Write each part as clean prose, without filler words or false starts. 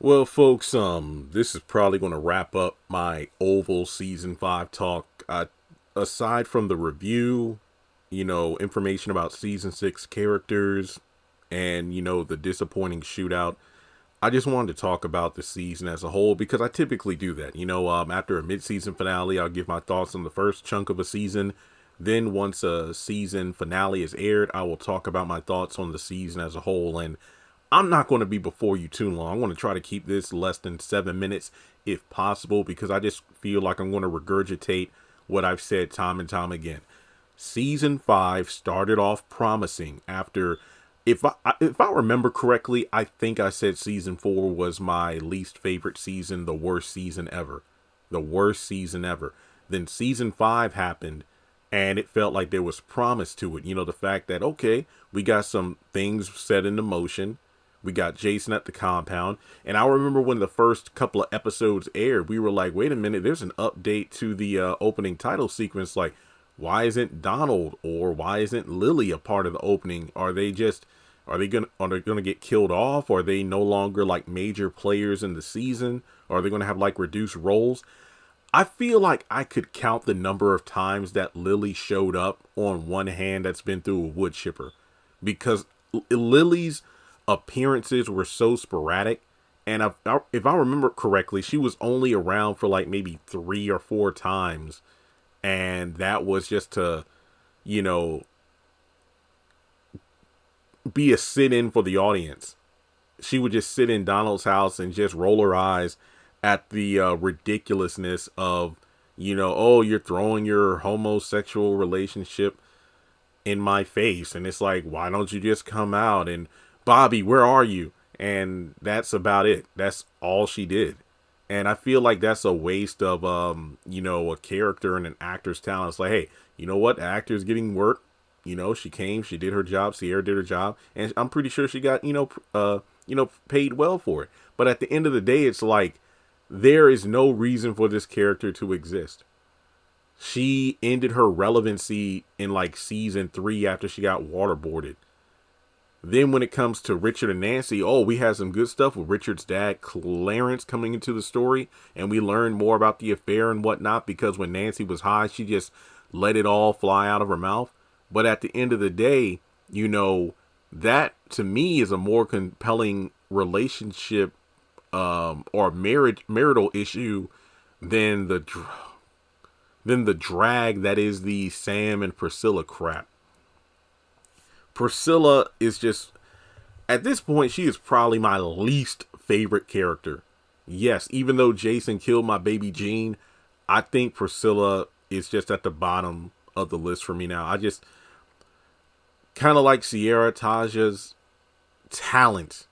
Well, folks, this is probably going to wrap up my Oval Season 5 talk. Aside from the review, information about Season 6 characters and, the disappointing shootout, I just wanted to talk about the season as a whole because I typically do that. After a mid-season finale, I'll give my thoughts on the first chunk of a season. Then once a season finale is aired, I will talk about my thoughts on the season as a whole. And I'm not going to be before you too long. I'm going to try to keep this less than 7 minutes if possible because I just feel like I'm going to regurgitate what I've said time and time again. Season 5 started off promising after, if I remember correctly, I think I said season 4 was my least favorite season, the worst season ever. The worst season ever. Then season 5 happened and it felt like there was promise to it. The fact that, okay, we got some things set into motion. We got Jason at the compound. And I remember when the first couple of episodes aired, we were like, wait a minute, there's an update to the opening title sequence. Like, why isn't Donald or why isn't Lily a part of the opening? Are they gonna get killed off? Are they no longer like major players in the season? Are they gonna have like reduced roles? I feel like I could count the number of times that Lily showed up on one hand that's been through a wood chipper because Lily's appearances were so sporadic. And if I remember correctly, she was only around for like maybe 3 or 4 times. And that was just to, you know, be a sit in for the audience. She would just sit in Donald's house and just roll her eyes at the ridiculousness of, oh, you're throwing your homosexual relationship in my face. And it's like, why don't you just come out? And Bobby, where are you? And that's about it. That's all she did. And I feel like that's a waste of, a character and an actor's talent. It's like, hey, you know what? The actor's getting work. She came, she did her job. Sierra did her job. And I'm pretty sure she got, paid well for it. But at the end of the day, it's like, there is no reason for this character to exist. She ended her relevancy in like season 3 after she got waterboarded. Then when it comes to Richard and Nancy, oh, we had some good stuff with Richard's dad, Clarence, coming into the story. And we learned more about the affair and whatnot because when Nancy was high, she just let it all fly out of her mouth. But at the end of the day, that to me is a more compelling relationship or marital issue than the drag that is the Sam and Priscilla crap. Priscilla is just, at this point, she is probably my least favorite character. Yes, even though Jason killed my baby Jean, I think Priscilla is just at the bottom of the list for me now. I just kind of like Sierra, Taja's talent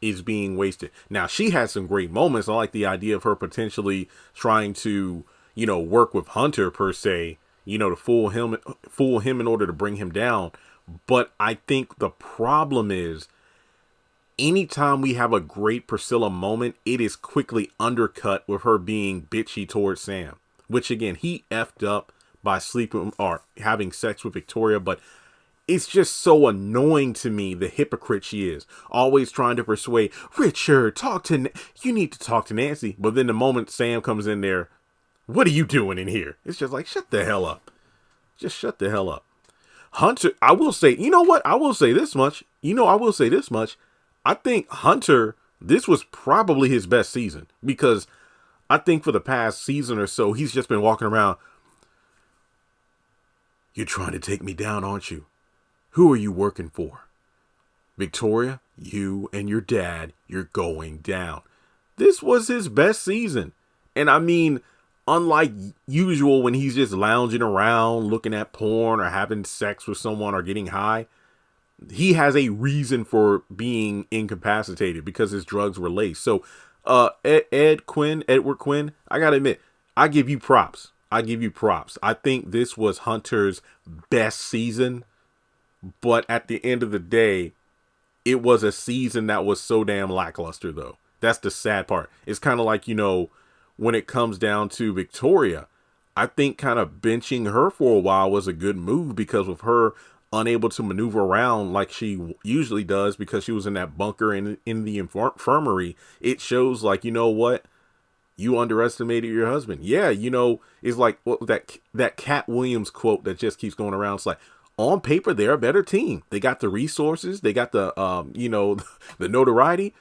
is being wasted. Now, she had some great moments. I like the idea of her potentially trying to, work with Hunter per se, to fool him in order to bring him down. But I think the problem is anytime we have a great Priscilla moment, it is quickly undercut with her being bitchy towards Sam, which again, he effed up by sleeping or having sex with Victoria. But it's just so annoying to me, the hypocrite she is. Always trying to persuade, Richard, you need to talk to Nancy. But then the moment Sam comes in there, what are you doing in here? It's just like, shut the hell up. Just shut the hell up. Hunter, I will say, you know what? I will say this much. I think Hunter, this was probably his best season. Because I think for the past season or so, he's just been walking around. You're trying to take me down, aren't you? Who are you working for? Victoria, you and your dad, you're going down. This was his best season. And I mean, unlike usual when he's just lounging around, looking at porn or having sex with someone or getting high, he has a reason for being incapacitated because his drugs were laced. So, Edward Quinn, I gotta admit, I give you props. I think this was Hunter's best season. But at the end of the day, it was a season that was so damn lackluster, though. That's the sad part. It's kind of like, when it comes down to Victoria, I think kind of benching her for a while was a good move because of her unable to maneuver around like she usually does because she was in that bunker in the infirmary. It shows like, you know what? You underestimated your husband. Yeah, it's like that Cat Williams quote that just keeps going around. It's like, on paper, they're a better team. They got the resources. They got the, the notoriety.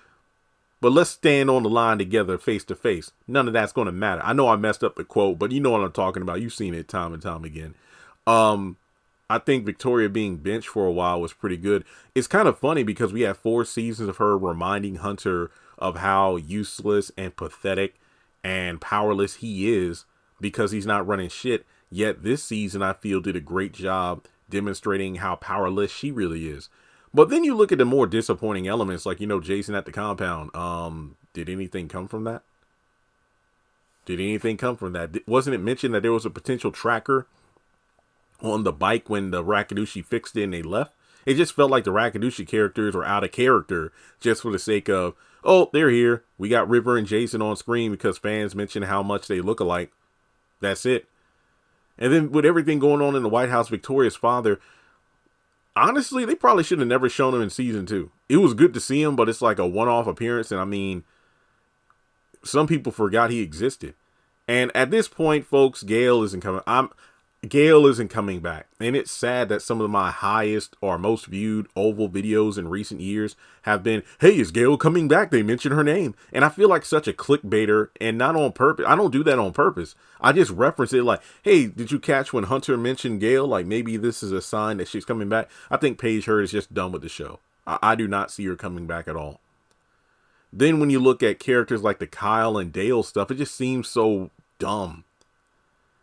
But let's stand on the line together face to face. None of that's going to matter. I know I messed up the quote, but you know what I'm talking about. You've seen it time and time again. I think Victoria being benched for a while was pretty good. It's kind of funny because we have 4 seasons of her reminding Hunter of how useless and pathetic and powerless he is because he's not running shit. Yet this season, I feel, did a great job demonstrating how powerless she really is. But then you look at the more disappointing elements, like, Jason at the compound. Did anything come from that? Wasn't it mentioned that there was a potential tracker on the bike when the Rakadushi fixed it and they left? It just felt like the Rakadushi characters were out of character just for the sake of, oh, they're here. We got River and Jason on screen because fans mentioned how much they look alike. That's it. And then with everything going on in the White House, Victoria's father, honestly, they probably should have never shown him in season 2. It was good to see him, but it's like a one-off appearance. And I mean, some people forgot he existed. And at this point, folks, Gail isn't coming back. And it's sad that some of my highest or most viewed Oval videos in recent years have been, hey, is Gail coming back? They mention her name. And I feel like such a clickbaiter, and not on purpose. I don't do that on purpose. I just reference it like, hey, did you catch when Hunter mentioned Gail? Like, maybe this is a sign that she's coming back. I think Paige Hurd is just done with the show. I do not see her coming back at all. Then when you look at characters like the Kyle and Dale stuff, it just seems so dumb.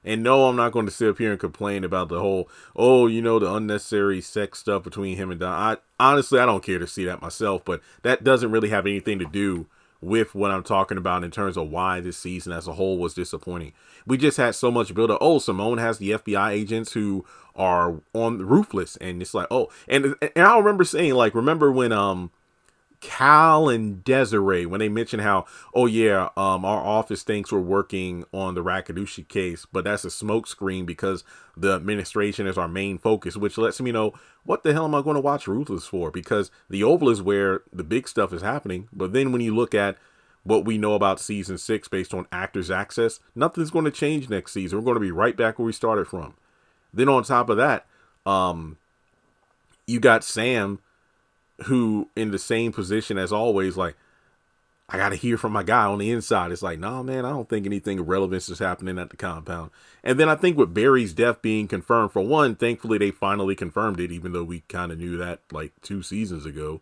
And no, I'm not going to sit up here and complain about the whole, the unnecessary sex stuff between him and Don. Honestly, I don't care to see that myself, but that doesn't really have anything to do with what I'm talking about in terms of why this season as a whole was disappointing. We just had so much build up. Oh, Simone has the FBI agents who are on Ruthless, and it's like, oh, and I remember saying, like, remember when Cal and Desiree, when they mentioned how, oh yeah, our office thinks we're working on the Rakadushi case, but that's a smoke screen because the administration is our main focus, which lets me know, what the hell am I going to watch Ruthless for? Because the Oval is where the big stuff is happening. But then when you look at what we know about season 6 based on Actors Access, nothing's going to change next season. We're going to be right back where we started from. Then on top of that, you got Sam, who in the same position as always, like, I got to hear from my guy on the inside. It's like, nah, man, I don't think anything of relevance is happening at the compound. And then I think with Barry's death being confirmed, for one, thankfully they finally confirmed it, even though we kind of knew that like 2 seasons ago.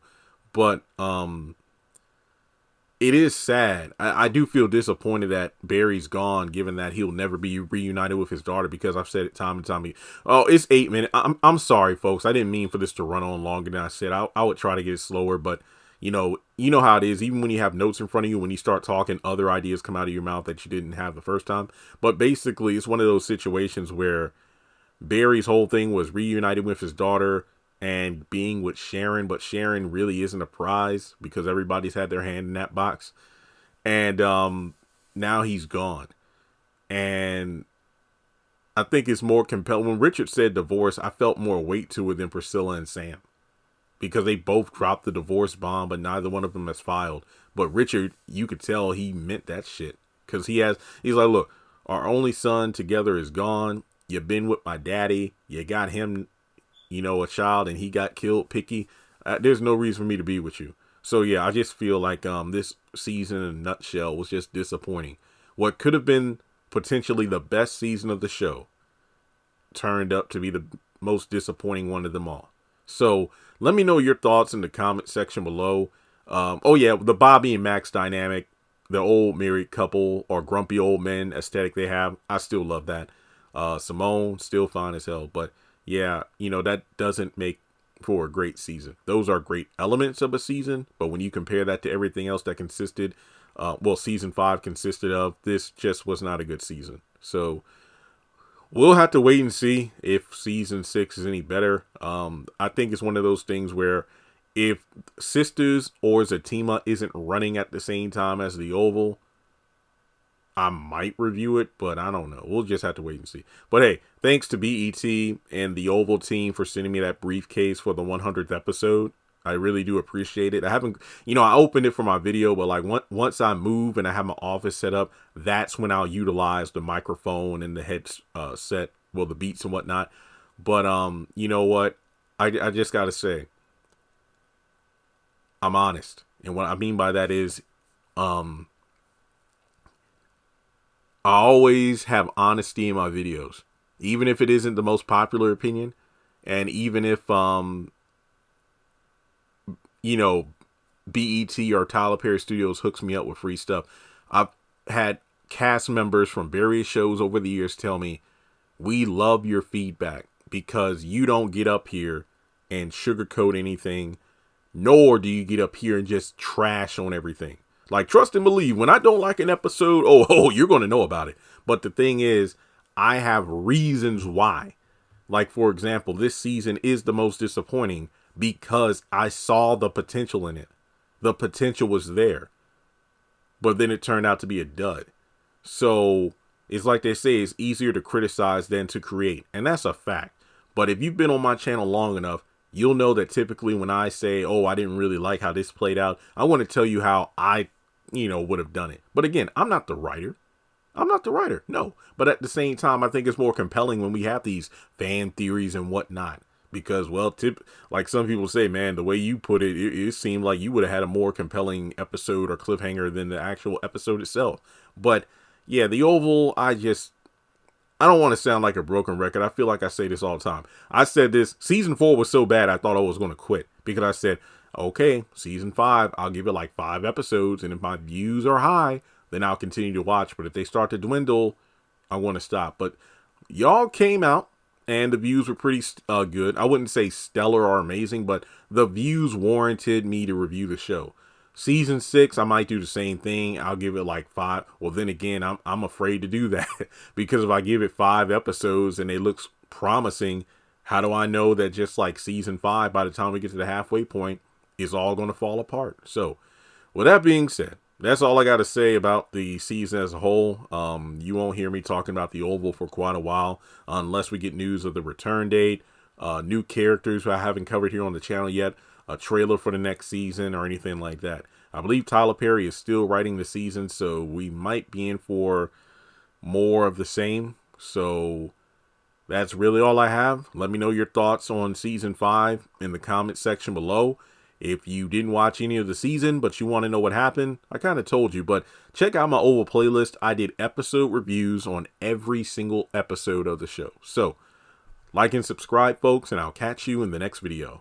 But it is sad. I do feel disappointed that Barry's gone, given that he'll never be reunited with his daughter, because I've said it time and time again. Oh, it's 8 minutes. I'm sorry, folks. I didn't mean for this to run on longer than I said. I would try to get it slower, but you know how it is. Even when you have notes in front of you, when you start talking, other ideas come out of your mouth that you didn't have the first time. But basically, it's one of those situations where Barry's whole thing was reunited with his daughter and being with Sharon, but Sharon really isn't a prize because everybody's had their hand in that box. And now he's gone. And I think it's more compelling. When Richard said divorce, I felt more weight to it than Priscilla and Sam, because they both dropped the divorce bomb, but neither one of them has filed. But Richard, you could tell he meant that shit, because he's like, look, our only son together is gone. You've been with my daddy. You got him, a child, and he got killed. Picky. There's no reason for me to be with you. So yeah, I just feel like this season in a nutshell was just disappointing. What could have been potentially the best season of the show turned up to be the most disappointing one of them all. So let me know your thoughts in the comment section below. Oh yeah, the Bobby and Max dynamic, the old married couple or grumpy old men aesthetic they have, I still love that. Simone, still fine as hell, but yeah, that doesn't make for a great season. Those are great elements of a season, but when you compare that to everything else that consisted, season 5 consisted of, this just was not a good season. So we'll have to wait and see if season 6 is any better. I think it's one of those things where if Sisters or Zatima isn't running at the same time as the Oval, I might review it, but I don't know. We'll just have to wait and see. But hey, thanks to BET and the Oval team for sending me that briefcase for the 100th episode. I really do appreciate it. I haven't, I opened it for my video, but like once I move and I have my office set up, that's when I'll utilize the microphone and the headset, well, the beats and whatnot. But you know what? I just gotta say, I'm honest, and what I mean by that is, I always have honesty in my videos, even if it isn't the most popular opinion, and even if BET or Tyler Perry Studios hooks me up with free stuff. I've had cast members from various shows over the years tell me, we love your feedback because you don't get up here and sugarcoat anything, nor do you get up here and just trash on everything. Like, trust and believe, when I don't like an episode, you're going to know about it. But the thing is, I have reasons why. Like, for example, this season is the most disappointing because I saw the potential in it. The potential was there. But then it turned out to be a dud. So it's like they say, it's easier to criticize than to create. And that's a fact. But if you've been on my channel long enough, you'll know that typically when I say, I didn't really like how this played out, I want to tell you how I, would have done it. But again, I'm not the writer. No. But at the same time, I think it's more compelling when we have these fan theories and whatnot. Because, like some people say, man, the way you put it, it seemed like you would have had a more compelling episode or cliffhanger than the actual episode itself. But yeah, the Oval, I don't want to sound like a broken record. I feel like I say this all the time. I said this, season 4 was so bad, I thought I was going to quit. Because I said, okay, season 5, I'll give it like 5 episodes. And if my views are high, then I'll continue to watch. But if they start to dwindle, I want to stop. But y'all came out. And the views were pretty good. I wouldn't say stellar or amazing, but the views warranted me to review the show. Season 6, I might do the same thing. I'll give it like 5. Well, then again, I'm afraid to do that because if I give it 5 episodes and it looks promising, how do I know that just like season 5, by the time we get to the halfway point, is all going to fall apart? So, with that being said, that's all I got to say about the season as a whole. You won't hear me talking about the Oval for quite a while unless we get news of the return date, new characters who I haven't covered here on the channel yet, a trailer for the next season or anything like that. I believe Tyler Perry is still writing the season, so we might be in for more of the same. So that's really all I have. Let me know your thoughts on season 5 in the comment section below. If you didn't watch any of the season, but you want to know what happened, I kind of told you, but check out my Oval playlist. I did episode reviews on every single episode of the show. So, like and subscribe, folks, and I'll catch you in the next video.